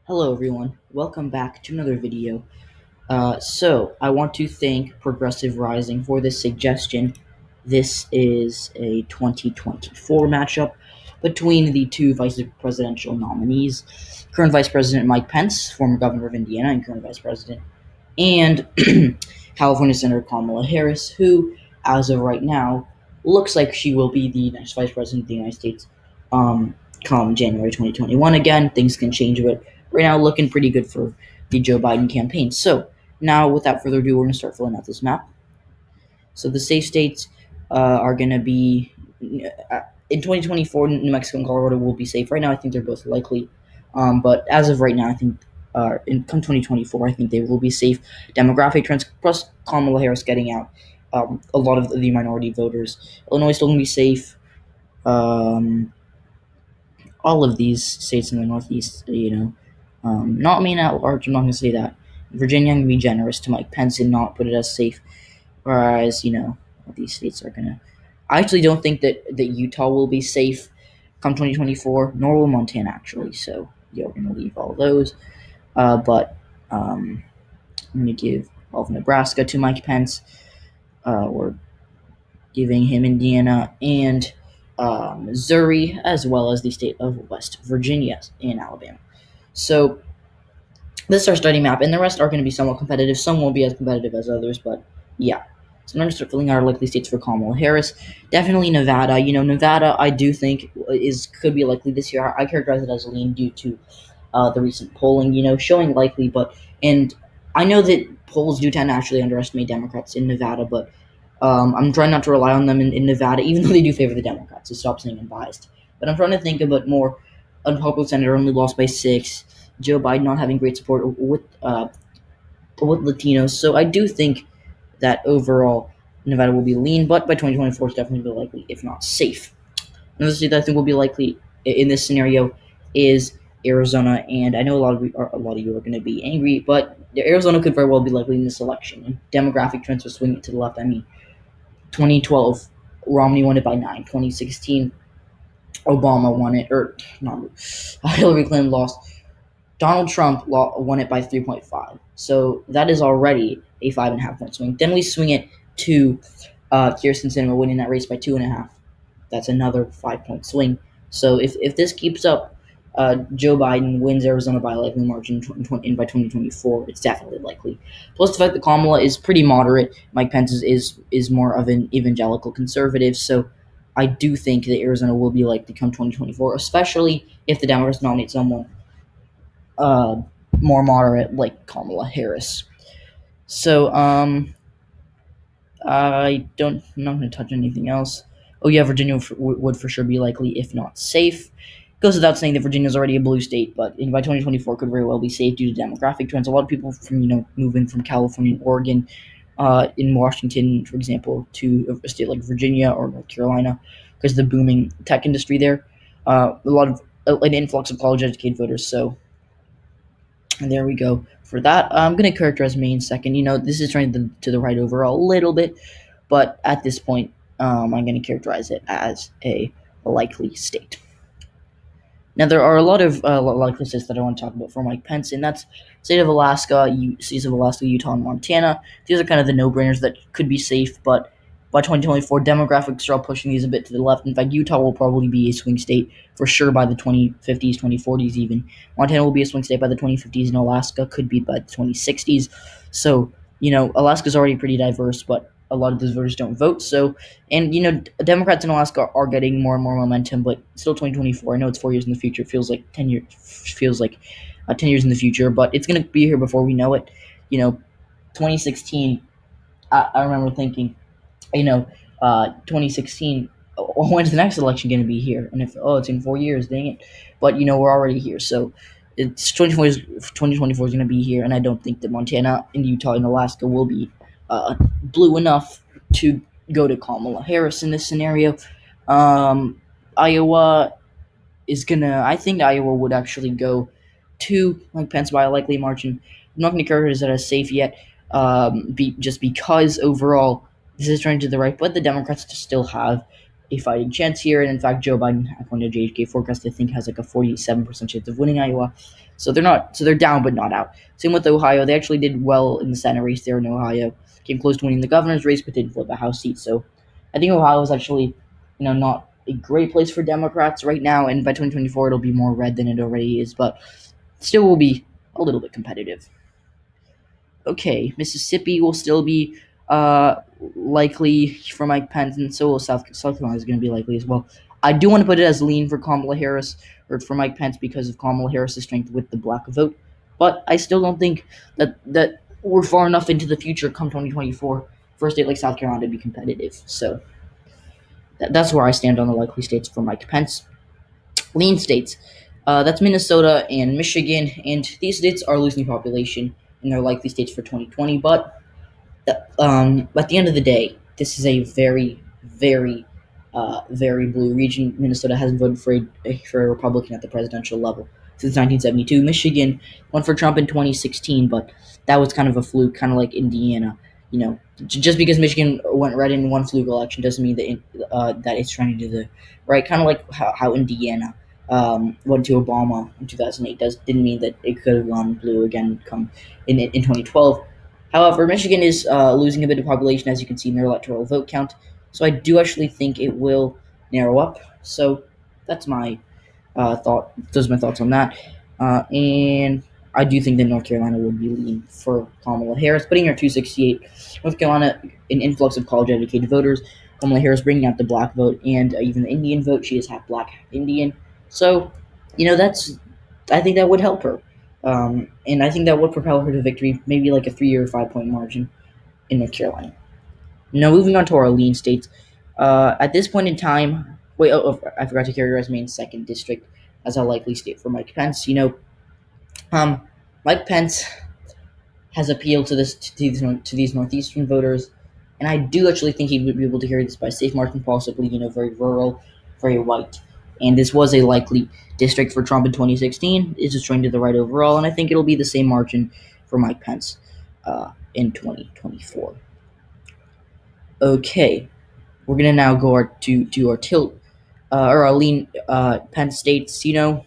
Hello everyone, welcome back to another video. So I want to thank Progressive Rising for this suggestion. This is a 2024 matchup between the two vice presidential nominees, current Vice President Mike Pence, former governor of Indiana and current Vice President, and California Senator Kamala Harris, who, as of right now, looks like she will be the next Vice President of the United States come January 2021. Again, things can change, but right now looking pretty good for the Joe Biden campaign. So now, without further ado, we're going to start filling out this map. So the safe states are going to be in 2024. New Mexico and Colorado will be safe. Right now, I think they're both likely, but as of right now, I think come 2024, I think they will be safe. Demographic trends plus Kamala Harris getting out a lot of the minority voters. Illinois still going to be safe. All of these states in the Northeast, not me at large. I'm not going to say that. Virginia, I'm going to be generous to Mike Pence and not put it as safe. Whereas, these states are going to. I actually don't think that Utah will be safe come 2024, nor will Montana, actually. So, we're going to leave all those. But I'm going to give all of Nebraska to Mike Pence. We're giving him Indiana and Missouri, as well as the state of West Virginia and Alabama. So this is our starting map, and the rest are going to be somewhat competitive. Some won't be as competitive as others, but yeah. So I'm going to start filling out our likely states for Kamala Harris. Definitely Nevada. Nevada, I do think could be likely this year. I characterize it as a lean due to the recent polling, showing likely. And I know that polls do tend to actually underestimate Democrats in Nevada, but I'm trying not to rely on them in Nevada, even though they do favor the Democrats. So stop saying I'm biased. But I'm trying to think about more unpopular senator only lost by 6. Joe Biden not having great support with Latinos. So I do think that overall Nevada will be lean, but by 2024 it's definitely likely, if not safe. Another state that I think will be likely in this scenario is Arizona, and I know a lot of you are going to be angry, but Arizona could very well be likely in this election. And demographic trends will swing it to the left. 2012, Romney won it by 9. 2016, Obama won it, or not. Hillary Clinton lost. Donald Trump won it by 3.5. So that is already a 5.5 point swing. Then we swing it to Kirsten winning that race by 2.5. That's another 5-point swing. So if this keeps up, Joe Biden wins Arizona by a likely margin by 2024. It's definitely likely. Plus the fact that Kamala is pretty moderate. Mike Pence is more of an evangelical conservative. So I do think that Arizona will be likely come 2024, especially if the Democrats nominate someone more moderate like Kamala Harris. So I'm not going to touch anything else. Oh yeah, Virginia would for sure be likely, if not safe. Goes without saying that Virginia is already a blue state, but by 2024 could very well be safe due to demographic trends. A lot of people from moving from California and Oregon, in Washington, for example, to a state like Virginia or North Carolina, because of the booming tech industry there. A lot of an influx of college-educated voters. So there we go for that. I'm going to characterize Maine second. This is trying to the right overall a little bit, but at this point, I'm going to characterize it as a likely state. Now, there are a lot of likely states that I want to talk about for Mike Pence, and that's state of Alaska, states of Alaska, Utah, and Montana. These are kind of the no-brainers that could be safe, but by 2024, demographics are all pushing these a bit to the left. In fact, Utah will probably be a swing state for sure by the 2050s, 2040s even. Montana will be a swing state by the 2050s, and Alaska could be by the 2060s. So, Alaska's already pretty diverse, but a lot of those voters don't vote. So, and Democrats in Alaska are getting more and more momentum, but still 2024. I know it's 4 years in the future. It feels like 10 years. Feels like 10 years in the future, but it's going to be here before we know it. 2016. I remember thinking, 2016. When's the next election going to be here? And it's in 4 years, dang it! But we're already here, so it's 2024 is going to be here, and I don't think that Montana and Utah and Alaska will be blue enough to go to Kamala Harris in this scenario. Iowa is gonna. I think Iowa would actually go to Mike Pence by a likely margin. I'm not going to characterize that as safe yet, just because overall this is trying to the right, but the Democrats still have a fighting chance here. And in fact, Joe Biden, according to JHK forecast, I think has like a 47% chance of winning Iowa. So they're down but not out. Same with Ohio. They actually did well in the Senate race there in Ohio. Came close to winning the governor's race, but didn't flip a House seat. So I think Ohio is actually, not a great place for Democrats right now. And by 2024, it'll be more red than it already is, but still will be a little bit competitive. Okay, Mississippi will still be likely for Mike Pence, and so will South Carolina is going to be likely as well. I do want to put it as lean for Kamala Harris or for Mike Pence because of Kamala Harris's strength with the black vote, but I still don't think that we're far enough into the future come 2024 for a state like South Carolina to be competitive. So that's where I stand on the likely states for Mike Pence. Lean states. That's Minnesota and Michigan, and these states are losing population, and they're likely states for 2020. But at the end of the day, this is a very, very, very blue region. Minnesota hasn't voted for a Republican at the presidential level since 1972. Michigan went for Trump in 2016, but that was kind of a fluke, kind of like Indiana. Just because Michigan went red in one fluke election doesn't mean that it's trying to do the right. Kind of like how Indiana went to Obama in 2008 didn't mean that it could have gone blue again come in 2012. However, Michigan is losing a bit of population, as you can see in their electoral vote count. So I do actually think it will narrow up. So that's my thought. Those are my thoughts on that. And I do think that North Carolina would be lean for Kamala Harris, putting her 268. North Carolina, an influx of college-educated voters. Kamala Harris bringing out the black vote and even the Indian vote. She is half black, half Indian. So, I think that would help her. And I think that would propel her to victory, maybe like a 3 or 5 point margin in North Carolina. Now, moving on to our lean states. At this point in time, I forgot to characterize Maine's 2nd district as a likely state for Mike Pence. Mike Pence has appealed to these northeastern voters, and I do actually think he would be able to carry this by a safe margin, possibly, very rural, very white. And this was a likely district for Trump in 2016. It's just trending to the right overall, and I think it'll be the same margin for Mike Pence in 2024. Okay, we're gonna now go to our tilt or our lean Pence states. I'm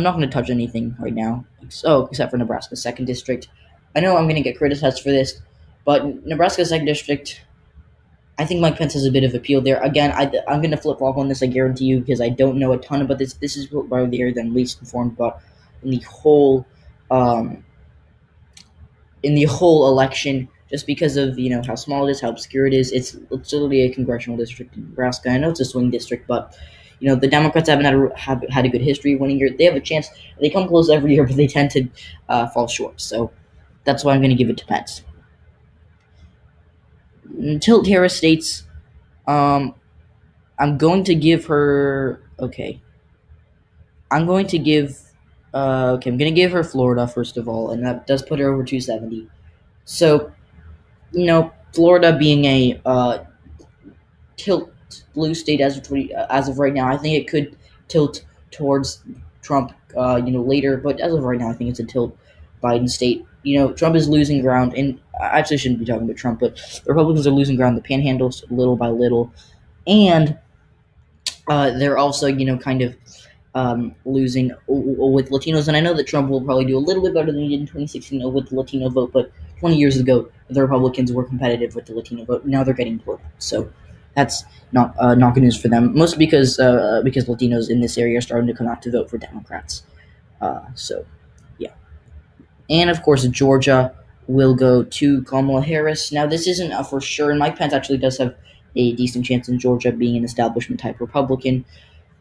not gonna touch anything right now, except for Nebraska's 2nd district. I know I'm gonna get criticized for this, but Nebraska's 2nd district, I think Mike Pence has a bit of appeal there. Again, I'm going to flip-flop on this, I guarantee you, because I don't know a ton about this. This is probably the area that I'm least informed about in the whole election, just because of, how small it is, how obscure it is. It's literally a congressional district in Nebraska. I know it's a swing district, but, the Democrats haven't had a good history of winning here. They have a chance. They come close every year, but they tend to fall short. So that's why I'm going to give it to Pence. Tilt Harris states, I'm going to give her. Okay. I'm going to give. I'm going to give her Florida first of all, and that does put her over 270. So, Florida being a tilt blue state as of right now, I think it could tilt towards Trump. Later, but as of right now, I think it's a tilt Biden state. Trump is losing ground, and I actually shouldn't be talking about Trump, but the Republicans are losing ground. The panhandles little by little, and they're also, kind of losing with Latinos. And I know that Trump will probably do a little bit better than he did in 2016 with the Latino vote, but 20 years ago, the Republicans were competitive with the Latino vote. Now they're getting blown out. So that's not good news for them, mostly because Latinos in this area are starting to come out to vote for Democrats. Yeah. And, of course, Georgia will go to Kamala Harris. Now, this isn't for sure, and Mike Pence actually does have a decent chance in Georgia being an establishment-type Republican.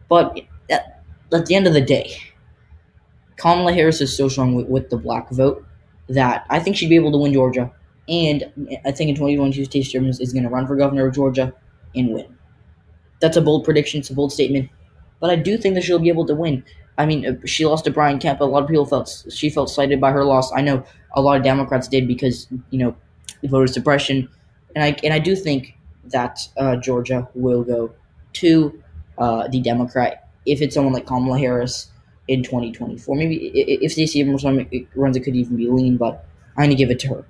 But at the end of the day, Kamala Harris is so strong with the black vote that I think she'd be able to win Georgia. And I think in 2022, Stacey Abrams is going to run for governor of Georgia and win. That's a bold prediction. It's a bold statement. But I do think that she'll be able to win. I mean, she lost to Brian Kemp. A lot of people felt slighted by her loss. I know a lot of Democrats did because, voter suppression. And I do think that Georgia will go to the Democrat if it's someone like Kamala Harris in 2024. Maybe if Stacey Abrams runs, it could even be lean, but I'm going to give it to her.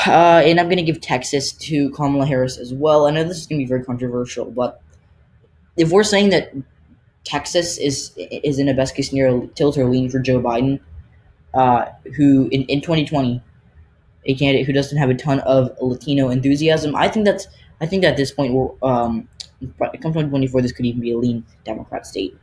And I'm going to give Texas to Kamala Harris as well. I know this is going to be very controversial, but if we're saying that Texas is in a best case scenario tilt or lean for Joe Biden, who in 2020, a candidate who doesn't have a ton of Latino enthusiasm, I think that at this point come 2024, this could even be a lean Democrat state,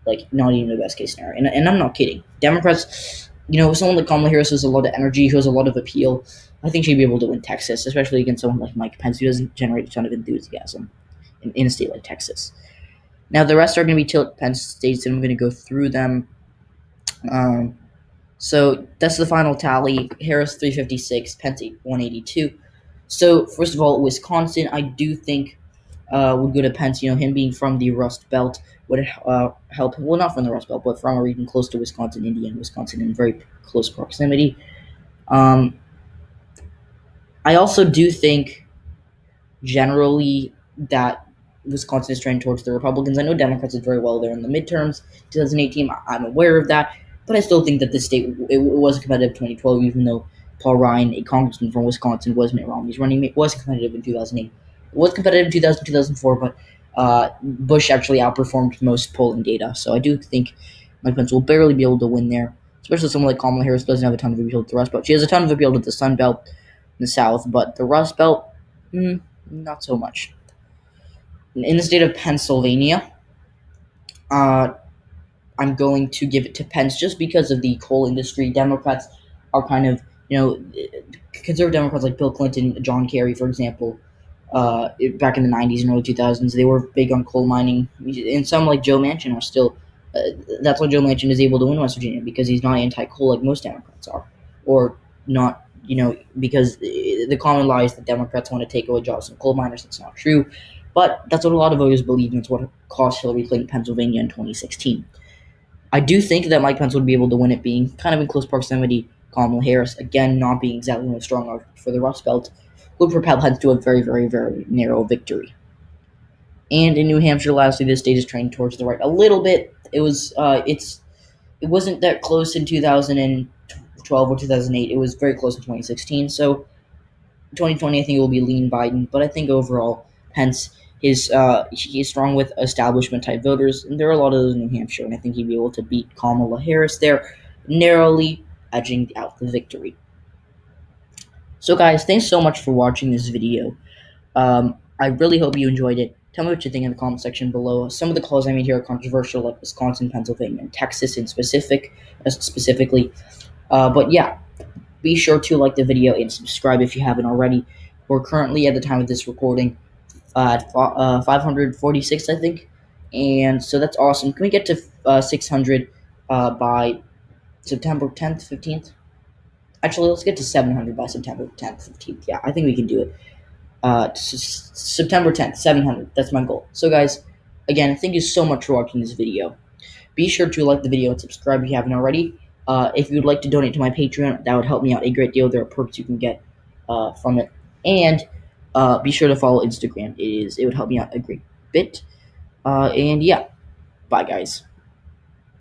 like not even the best case scenario. And I'm not kidding. Democrats, someone like Kamala Harris has a lot of energy, who has a lot of appeal. I think she'd be able to win Texas, especially against someone like Mike Pence, who doesn't generate a ton of enthusiasm in a state like Texas. Now the rest are going to be tilt Pence states, and I'm going to go through them. So that's the final tally. Harris 356, Pence 182. So first of all, Wisconsin, I do think would go to Pence. Him being from the Rust Belt would help. Well, not from the Rust Belt, but from a region close to Wisconsin, Indiana, Wisconsin, in very close proximity. I also do think generally that Wisconsin is trending towards the Republicans. I know Democrats did very well there in the midterms, 2018. I'm aware of that, but I still think that this state it was a competitive 2012, even though Paul Ryan, a congressman from Wisconsin, was Mitt Romney's running mate, was competitive in 2008. It was competitive in 2000, 2004, but Bush actually outperformed most polling data. So I do think Mike Pence will barely be able to win there, especially someone like Kamala Harris doesn't have a ton of appeal to the Rust Belt. She has a ton of appeal to the Sun Belt in the South, but the Rust Belt, not so much. In the state of Pennsylvania, I'm going to give it to Pence just because of the coal industry. Democrats are kind of, conservative Democrats like Bill Clinton, John Kerry, for example, back in the 90s and early 2000s, they were big on coal mining. And some like Joe Manchin are still, that's why Joe Manchin is able to win West Virginia, because he's not anti-coal like most Democrats are. Or not, because the common lie is that Democrats want to take away jobs from coal miners. That's not true. But that's what a lot of voters believe, and it's what cost Hillary Clinton Pennsylvania in 2016. I do think that Mike Pence would be able to win it, being kind of in close proximity. Kamala Harris, again, not being exactly the strong argument for the Rust Belt, would propel Pence to a very, very, very narrow victory. And in New Hampshire, lastly, this state is trending towards the right a little bit. It wasn't that close in 2012 or 2008. It was very close in 2016. So 2020, I think it will be lean Biden, but I think overall Pence he's strong with establishment type voters, and there are a lot of those in New Hampshire, and I think he'd be able to beat Kamala Harris there, narrowly edging out the victory. So guys, thanks so much for watching this video. I really hope you enjoyed it. Tell me what you think in the comment section below. Some of the calls I made here are controversial, like Wisconsin, Pennsylvania, and Texas in specifically. But yeah, be sure to like the video and subscribe if you haven't already. We're currently, at the time of this recording, at 546, I think. And so that's awesome. Can we get to 600 by September 10th, 15th? Actually, let's get to 700 by September 10th, 15th. Yeah, I think we can do it. September 10th, 700. That's my goal. So, guys, again, thank you so much for watching this video. Be sure to like the video and subscribe if you haven't already. If you'd like to donate to my Patreon, that would help me out a great deal. There are perks you can get from it. And be sure to follow Instagram. It would help me out a great bit. And yeah, bye, guys.